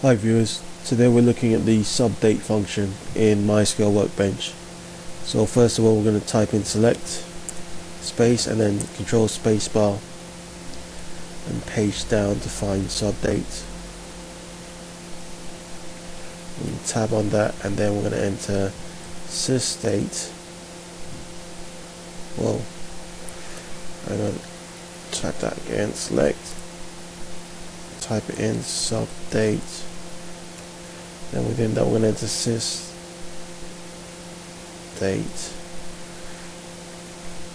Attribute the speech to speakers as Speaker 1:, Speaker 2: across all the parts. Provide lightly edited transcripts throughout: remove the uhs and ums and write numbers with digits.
Speaker 1: Hi viewers, today we're looking at the SUBDATE function in MySQL Workbench. So first of all we're going to type in select space and then control spacebar and page down to find SUBDATE. We'll tab on that and then we're going to enter SysDate. Well, I'm going to type that again, select, type it in SUBDATE. Then within that we're going to enter SysDate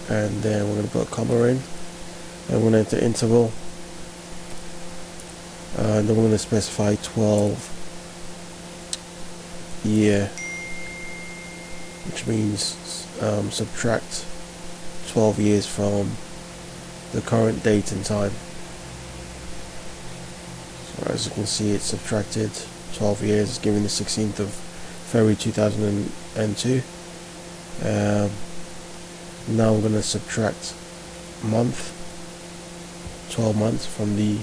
Speaker 1: and then we're going to put a comma in and we're going to enter interval and then we're going to specify 12 year, which means subtract 12 years from the current date and time. So as you can see, it's subtracted 12 years, giving the 16th of February 2002. Now we're going to subtract month, 12 months from the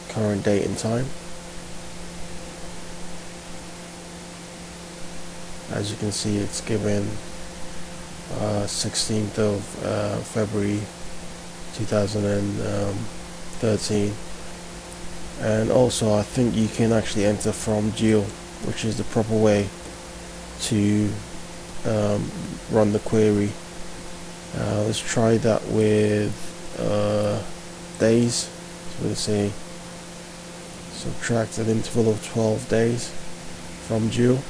Speaker 1: current date and time. As you can see, it's given 16th of February 2013. And also I think you can actually enter from GEO, which is the proper way to run the query. Let's try that with days. So we're going to say subtract an interval of 12 days from GEO. You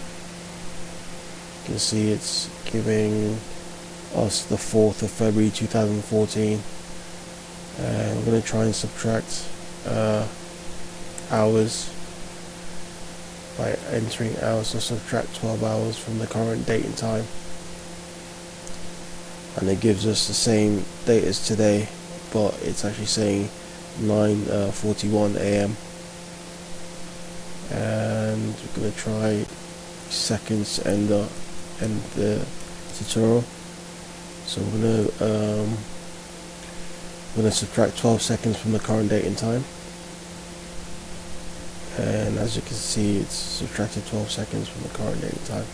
Speaker 1: can see it's giving us the 4th of February 2014. And we're going to try and subtract hours by entering hours, so subtract 12 hours from the current date and time, and it gives us the same date as today, but it's actually saying 9:41 AM. And we're going to try seconds to end the tutorial. So we're going to subtract 12 seconds from the current date and time. And as you can see, it's subtracted 12 seconds from the current date and time.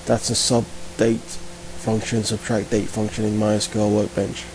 Speaker 1: That's a SUBDATE function, subtract date function in MySQL Workbench.